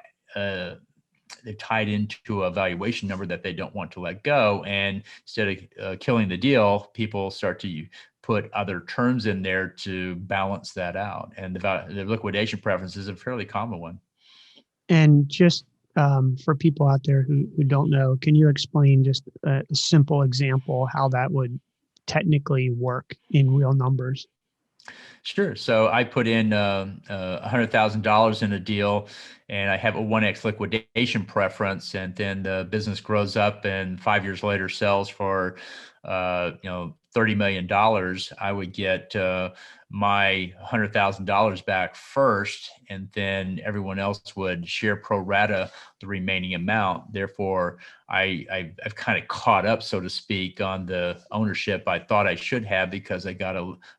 they've tied into a valuation number that they don't want to let go. And instead of killing the deal, people start to put other terms in there to balance that out. And the liquidation preference is a fairly common one. And just for people out there who don't know, can you explain just a simple example how that would technically work in real numbers? Sure. So I put in $100,000 in a deal, and I have a 1x liquidation preference, and then the business grows up and 5 years later sells for $30 million. I would get my $100,000 back first, and then everyone else would share pro rata the remaining amount. Therefore, I've kind of caught up, so to speak, on the ownership I thought I should have, because I got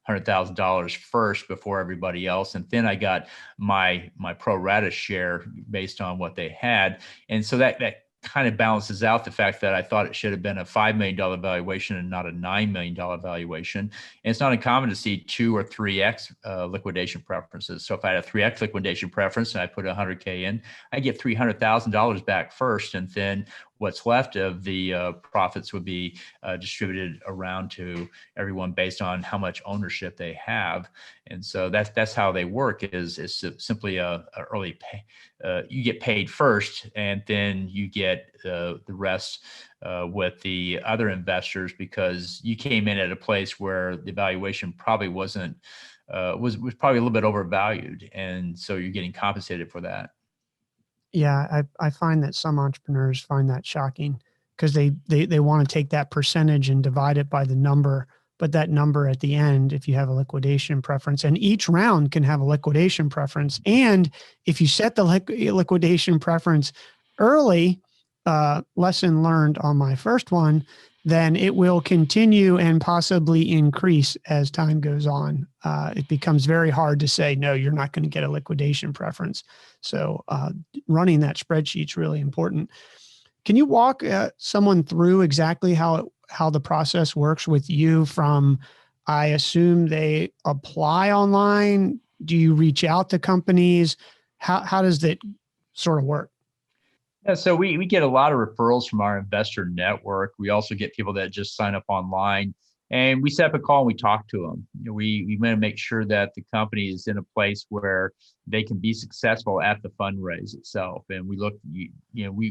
$100,000 first before everybody else, and then I got my pro rata share based on what they had. And so that kind of balances out the fact that I thought it should have been a $5 million valuation and not a $9 million valuation. And it's not uncommon to see 2 or 3x liquidation preferences. So if I had a 3x liquidation preference and I put 100K in, I get $300,000 back first, and then what's left of the profits would be distributed around to everyone based on how much ownership they have. And so that's how they work, is simply a early pay. You get paid first, and then you get the rest with the other investors, because you came in at a place where the valuation probably wasn't was probably a little bit overvalued, and so you're getting compensated for that. Yeah, I find that some entrepreneurs find that shocking, because they want to take that percentage and divide it by the number. But that number at the end, if you have a liquidation preference, and each round can have a liquidation preference. And if you set the liquidation preference early, lesson learned on my first one, then it will continue and possibly increase as time goes on. It becomes very hard to say, no, you're not going to get a liquidation preference. So running that spreadsheet is really important. Can you walk someone through exactly how the process works with you from, I assume they apply online? Do you reach out to companies? How does that sort of work? Yeah, so we get a lot of referrals from our investor network. We also get people that just sign up online, and we set up a call and we talk to them. We want to make sure that the company is in a place where they can be successful at the fundraise itself. And we look, we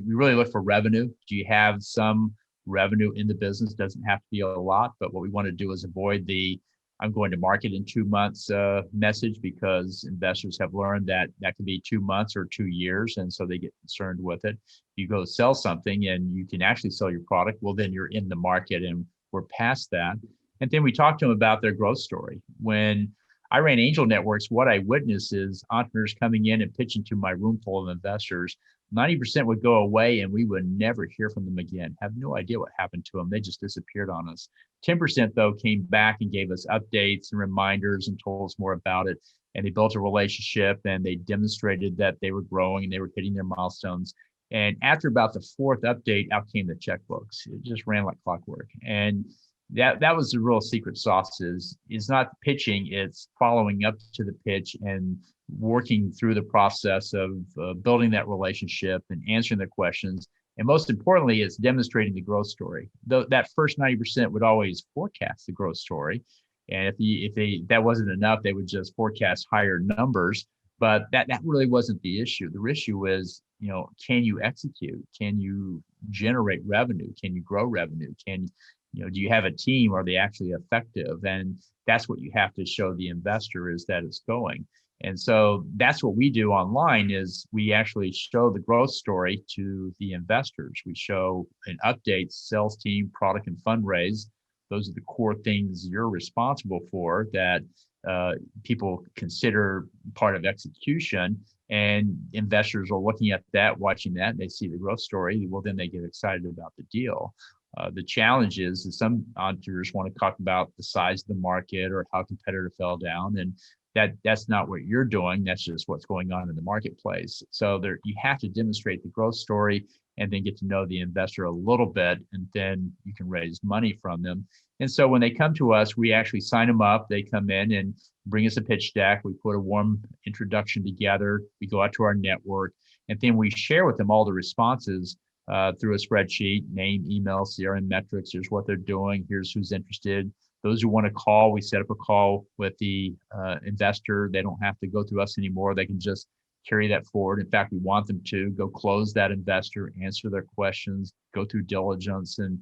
really look for revenue. Do you have some revenue in the business? Doesn't have to be a lot, but what we want to do is avoid the I'm going to market in 2 months message, because investors have learned that could be 2 months or 2 years. And so they get concerned with it. You go sell something and you can actually sell your product, well, then you're in the market, and we're past that. And then we talk to them about their growth story. When I ran Angel Networks, what I witnessed is entrepreneurs coming in and pitching to my room full of investors. 90% would go away and we would never hear from them again. Have no idea what happened to them. They just disappeared on us. 10% though came back and gave us updates and reminders and told us more about it. And they built a relationship and they demonstrated that they were growing and they were hitting their milestones. And after about the fourth update, out came the checkbooks. It just ran like clockwork. And that was the real secret sauce is not pitching, it's following up to the pitch and working through the process of building that relationship and answering their questions. And most importantly, it's demonstrating the growth story. Though that first 90% would always forecast the growth story. And if that wasn't enough, they would just forecast higher numbers. But that really wasn't the issue. The issue is, can you execute? Can you generate revenue? Can you grow revenue? Do you have a team? Are they actually effective? And that's what you have to show the investor, is that it's going. And so that's what we do online, is we actually show the growth story to the investors. We show an update, sales team, product, and fundraise. Those are the core things you're responsible for that people consider part of execution. And investors are looking at that, watching that, and they see the growth story. Well, then they get excited about the deal. The challenge is that some entrepreneurs want to talk about the size of the market or how competitor fell down. And that's not what you're doing. That's just what's going on in the marketplace. So you have to demonstrate the growth story and then get to know the investor a little bit, and then you can raise money from them. And so when they come to us, we actually sign them up. They come in and bring us a pitch deck. We put a warm introduction together. We go out to our network, and then we share with them all the responses through a spreadsheet: name, email, CRM metrics. Here's what they're doing. Here's who's interested. Those who want to call, we set up a call with the investor. They don't have to go through us anymore. They can just carry that forward. In fact, we want them to go close that investor, answer their questions, go through diligence, and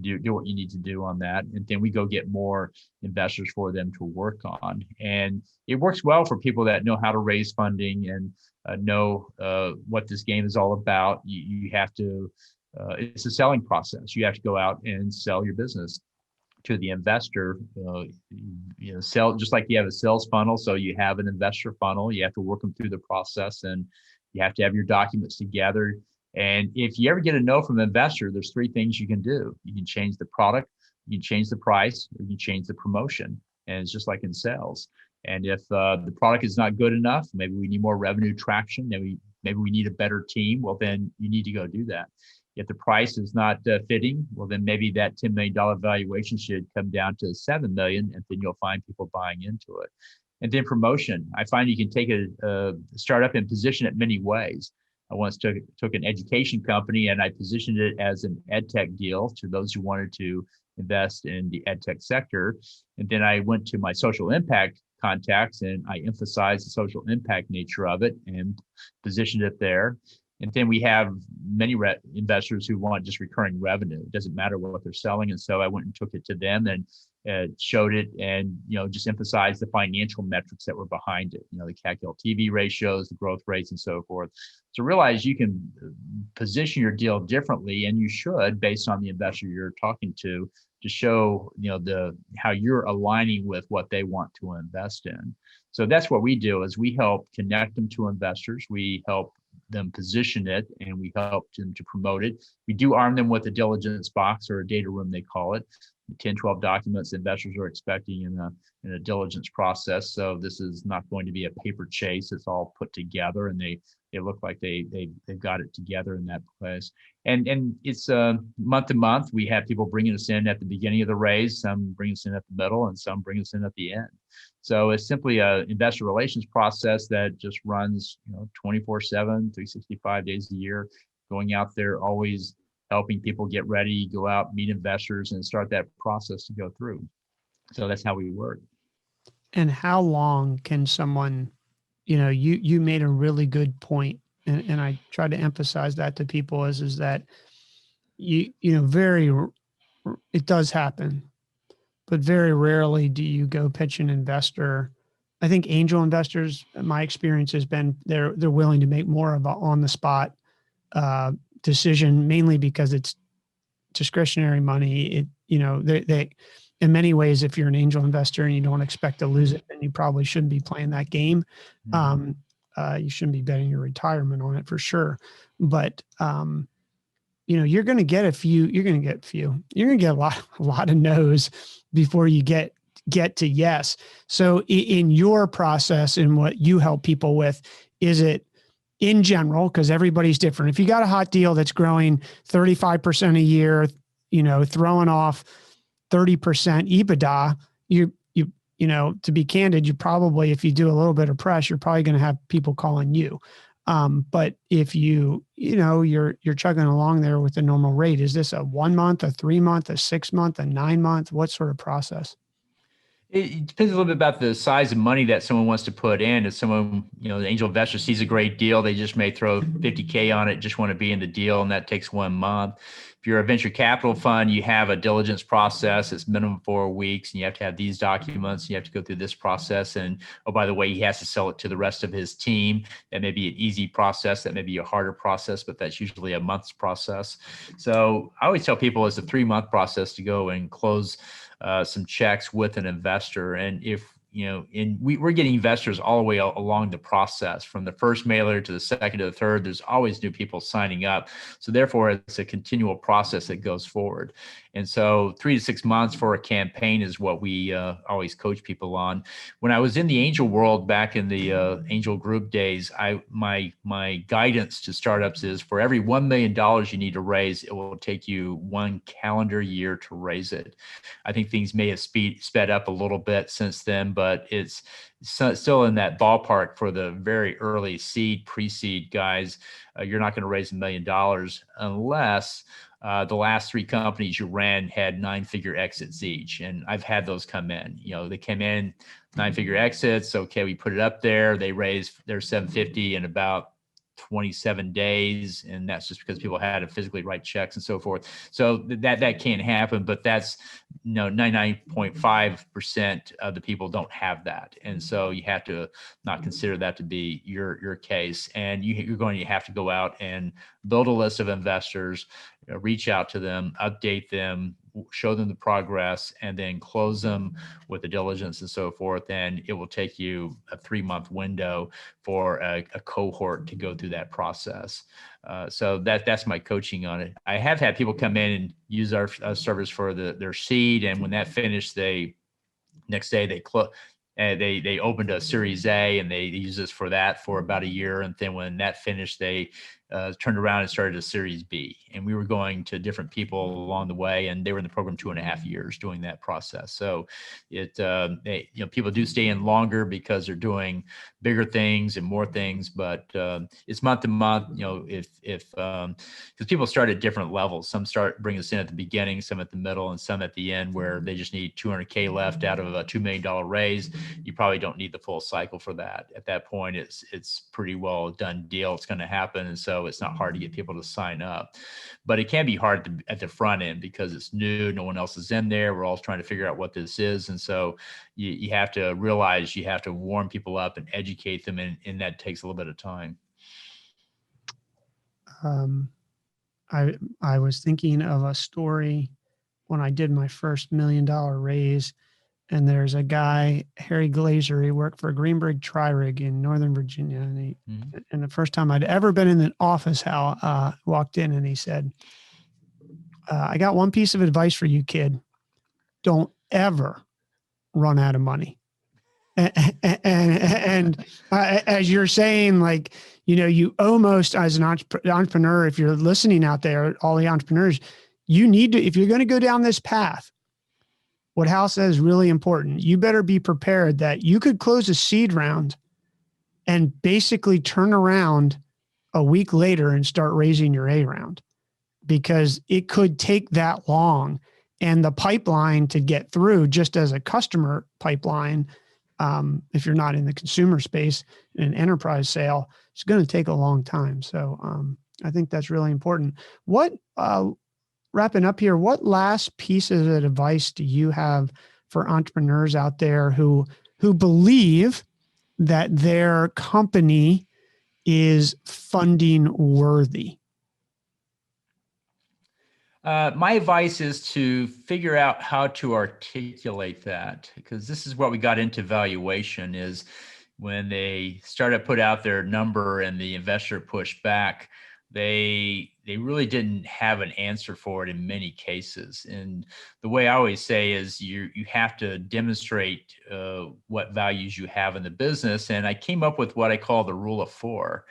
do what you need to do on that. And then we go get more investors for them to work on. And it works well for people that know how to raise funding and know what this game is all about. You have to, it's a selling process. You have to go out and sell your business to the investor. Sell, just like you have a sales funnel. So you have an investor funnel. You have to work them through the process, and you have to have your documents together. And if you ever get a no from an investor, there's 3 things you can do. You can change the product, you can change the price, or you can change the promotion. And it's just like in sales. And if the product is not good enough, maybe we need more revenue traction, maybe we need a better team, well, then you need to go do that. If the price is not fitting, well, then maybe that $10 million valuation should come down to $7 million, and then you'll find people buying into it. And then promotion. I find you can take a startup and position it many ways. I once took an education company and I positioned it as an ed tech deal to those who wanted to invest in the ed tech sector. And then I went to my social impact contacts and I emphasized the social impact nature of it and positioned it there. And then we have many investors who want just recurring revenue. It doesn't matter what they're selling. And so I went and took it to them and showed it, and just emphasized the financial metrics that were behind it. The CAC LTV ratios, the growth rates, and so forth. So realize you can position your deal differently, and you should, based on the investor you're talking to show how you're aligning with what they want to invest in. So that's what we do, is we help connect them to investors. We help them position it, and we help them to promote it. We do arm them with a diligence box, or a data room, they call it. 10, 12 documents investors are expecting in a diligence process. So this is not going to be a paper chase. It's all put together, and they look like they've got it together in that place. And it's month to month. We have people bringing us in at the beginning of the raise, some bring us in at the middle, and some bring us in at the end. So it's simply an investor relations process that just runs 24/7, 365 days a year, going out there, always helping people get ready, go out, meet investors, and start that process to go through. So that's how we work. And how long can someone, you made a really good point, and I try to emphasize that to people is that it does happen, but very rarely do you go pitch an investor. I think angel investors, my experience has been they're willing to make more of a on the spot decision, mainly because it's discretionary money. They in many ways, if you're an angel investor and you don't expect to lose it, then you probably shouldn't be playing that game. You shouldn't be betting your retirement on it for sure. But you're going to get you're going to get a lot of no's before you get to yes. So in your process and what you help people with, is it in general, because everybody's different. If you got a hot deal that's growing 35% a year, throwing off 30% EBITDA, to be candid, you probably, if you do a little bit of press, you're probably going to have people calling you. But if you're chugging along there with the normal rate, is this a 1 month, a 3 month, a 6 month, a 9 month? What sort of process? It depends a little bit about the size of money that someone wants to put in. If someone, the angel investor sees a great deal, they just may throw 50K on it, just want to be in the deal, and that takes 1 month. If you're a venture capital fund, you have a diligence process. It's minimum 4 weeks, and you have to have these documents. You have to go through this process. And, oh, by the way, he has to sell it to the rest of his team. That may be an easy process. That may be a harder process, but that's usually a month's process. So I always tell people it's a 3-month process to go and close some checks with an investor. And if we're getting investors all the way along the process, from the first mailer to the second to the third. There's always new people signing up. So therefore, it's a continual process that goes forward. And so 3 to 6 months for a campaign is what we always coach people on. When I was in the angel world back in the angel group days, my guidance to startups is, for every $1 million you need to raise, it will take you 1 calendar year to raise it. I think things may have sped up a little bit since then, but it's still in that ballpark for the very early seed, pre-seed guys. You're not going to raise $1 million unless the last 3 companies you ran had 9-figure exits each. And I've had those come in. They came in 9-figure exits. Okay, we put it up there. They raised their 750 in about 27 days, and that's just because people had to physically write checks and so forth. So that can't happen, but that's 99.5% of the people don't have that, and so you have to not consider that to be your case, and you're going to have to go out and build a list of investors, reach out to them, update them, show them the progress, and then close them with the diligence and so forth. And it will take you a 3-month window for a cohort to go through that process. So that's my coaching on it. I have had people come in and use our service for their seed, and when that finished, next day they opened a Series A, and they used us for that for about a year. And then when that finished, they turned around and started a Series B. And we were going to different people along the way, and they were in the program 2.5 years doing that process. So people do stay in longer because they're doing bigger things and more things, but it's month to month. Because people start at different levels. Some bring us in at the beginning, some at the middle, and some at the end, where they just need $200K left out of a $2 million raise. You probably don't need the full cycle for that. At that point, it's pretty well done deal. It's going to happen. And so so it's not hard to get people to sign up. But it can be hard at the front end because it's new, no one else is in there. We're all trying to figure out what this is. And so you have to realize you have to warm people up and educate them, and that takes a little bit of time. I was thinking of a story when I did my first $1 million raise, and there's a guy, Harry Glazer, he worked for Greenberg Tri-Rig in Northern Virginia. And the first time I'd ever been in an office, Hal, walked in and he said, I got one piece of advice for you, kid. Don't ever run out of money. And as you're saying, like, you almost, as an entrepreneur, if you're listening out there, all the entrepreneurs, you need to, if you're going to go down this path, what Hal says is really important. You better be prepared that you could close a seed round and basically turn around a week later and start raising your A round, because it could take that long. And the pipeline to get through, just as a customer pipeline, if you're not in the consumer space in an enterprise sale, it's going to take a long time. So I think that's really important. Wrapping up here, what last pieces of advice do you have for entrepreneurs out there who believe that their company is funding worthy? My advice is to figure out how to articulate that, because this is what we got into valuation, is when they started to put out their number and the investor pushed back, they really didn't have an answer for it in many cases. And the way I always say is you have to demonstrate what values you have in the business. And I came up with what I call the rule of 4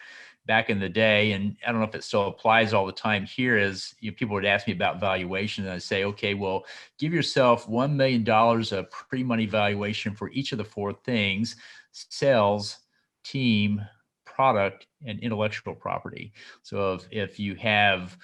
back in the day. And I don't know if it still applies all the time here, is people would ask me about valuation. And I say, okay, well, give yourself $1 million of pre-money valuation for each of the 4 things: sales, team, product, and intellectual property. So if you have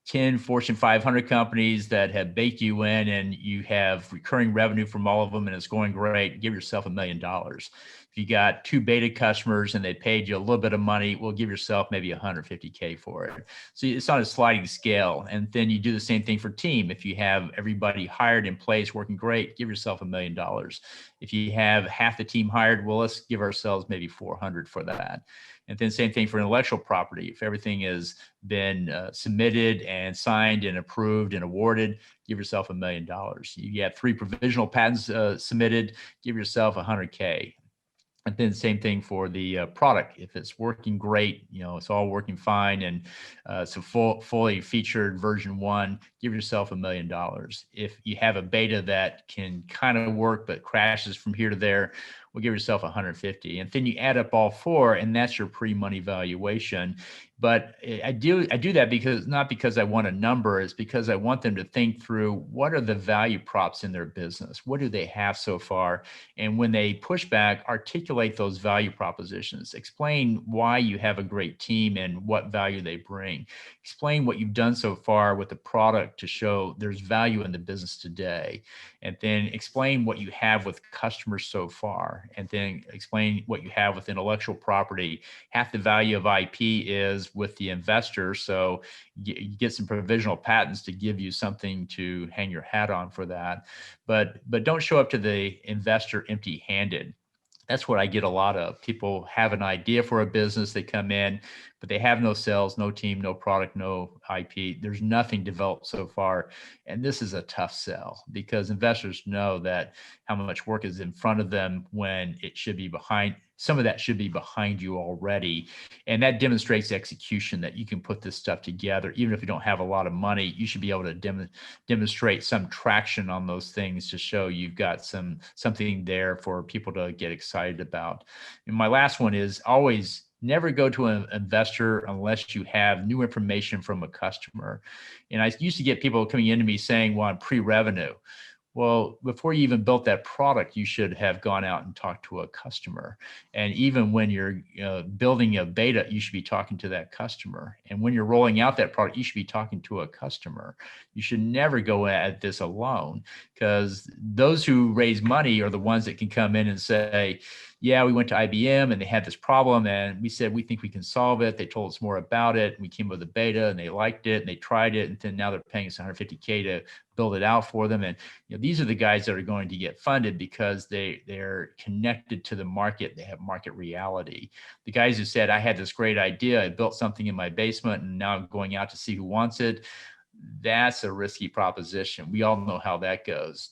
10 Fortune 500 companies that have baked you in and you have recurring revenue from all of them and it's going great, give yourself $1 million. If you got 2 beta customers and they paid you a little bit of money, well, give yourself maybe $150K for it. So it's on a sliding scale. And then you do the same thing for team. If you have everybody hired in place working great, give yourself $1 million. If you have half the team hired, well, let's give ourselves maybe 400 for that. And then same thing for intellectual property. If everything has been submitted and signed and approved and awarded, give yourself $1 million. You have 3 provisional patents submitted, give yourself $100K. And then same thing for the product. If it's working great, it's all working fine, and it's a fully featured version 1, give yourself $1 million. If you have a beta that can kind of work but crashes from here to there, we'll give yourself 150. And then you add up all 4, and that's your pre-money valuation. But I do that because, not because I want a number, it's because I want them to think through what are the value props in their business? What do they have so far? And when they push back, articulate those value propositions. Explain why you have a great team and what value they bring. Explain what you've done so far with the product to show there's value in the business today. And then explain what you have with customers so far. And then explain what you have with intellectual property. Half the value of IP is with the investor. So you get some provisional patents to give you something to hang your hat on for that. But don't show up to the investor empty-handed. That's what I get a lot of. People have an idea for a business, they come in, but they have no sales, no team, no product, no IP. There's nothing developed so far. And this is a tough sell, because investors know that how much work is in front of them when it should be behind. Some of that should be behind you already. And that demonstrates execution, that you can put this stuff together. Even if you don't have a lot of money, you should be able to demonstrate some traction on those things to show you've got something there for people to get excited about. And my last one is always never go to an investor unless you have new information from a customer. And I used to get people coming into me saying, well, I'm pre-revenue. Well, before you even built that product, you should have gone out and talked to a customer. And even when you're building a beta, you should be talking to that customer. And when you're rolling out that product, you should be talking to a customer. You should never go at this alone, because those who raise money are the ones that can come in and say, yeah, we went to IBM and they had this problem, and we said, we think we can solve it. They told us more about it. We came up with a beta and they liked it and they tried it. And then now they're paying us $150K to build it out for them. And these are the guys that are going to get funded because they're connected to the market. They have market reality. The guys who said, I had this great idea, I built something in my basement and now I'm going out to see who wants it, that's a risky proposition. We all know how that goes.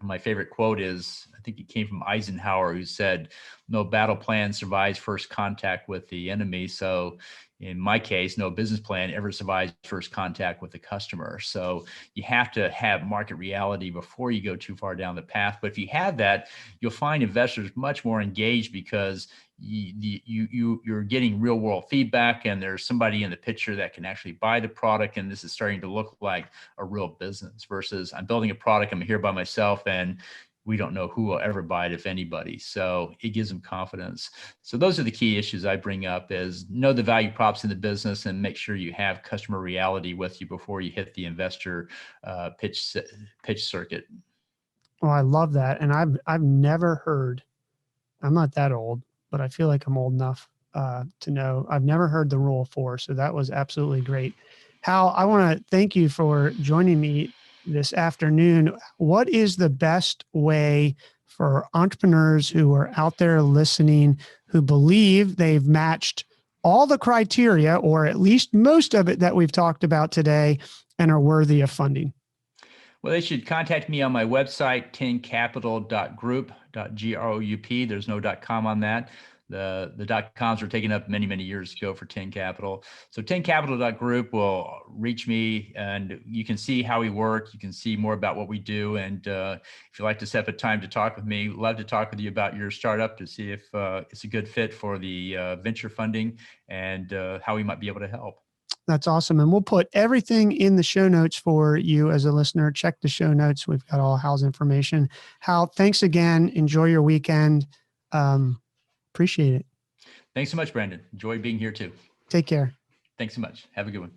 My favorite quote is, I think it came from Eisenhower, who said, no battle plan survives first contact with the enemy. So in my case, no business plan ever survives first contact with the customer. So you have to have market reality before you go too far down the path. But if you have that, you'll find investors much more engaged because you're getting real world feedback, and there's somebody in the picture that can actually buy the product. And this is starting to look like a real business versus I'm building a product, I'm here by myself, and we don't know who will ever buy it, if anybody. So it gives them confidence. So those are the key issues I bring up: is know the value props in the business and make sure you have customer reality with you before you hit the investor pitch circuit. Well, I love that. And I've never heard, I'm not that old, but I feel like I'm old enough to know, I've never heard the rule of four. So that was absolutely great. Hal, I want to thank you for joining me this afternoon. What is the best way for entrepreneurs who are out there listening, who believe they've matched all the criteria, or at least most of it that we've talked about today, and are worthy of funding? Well, they should contact me on my website, tincapital.group. There's no .com on that. The .coms were taken up many, many years ago for Tin Capital. So tincapital.group will reach me, and you can see how we work. You can see more about what we do. And if you'd like to set up a time to talk with me, love to talk with you about your startup to see if it's a good fit for the venture funding and how we might be able to help. That's awesome. And we'll put everything in the show notes for you as a listener. Check the show notes. We've got all Hal's information. Hal, thanks again. Enjoy your weekend. Appreciate it. Thanks so much, Brandon. Enjoy being here too. Take care. Thanks so much. Have a good one.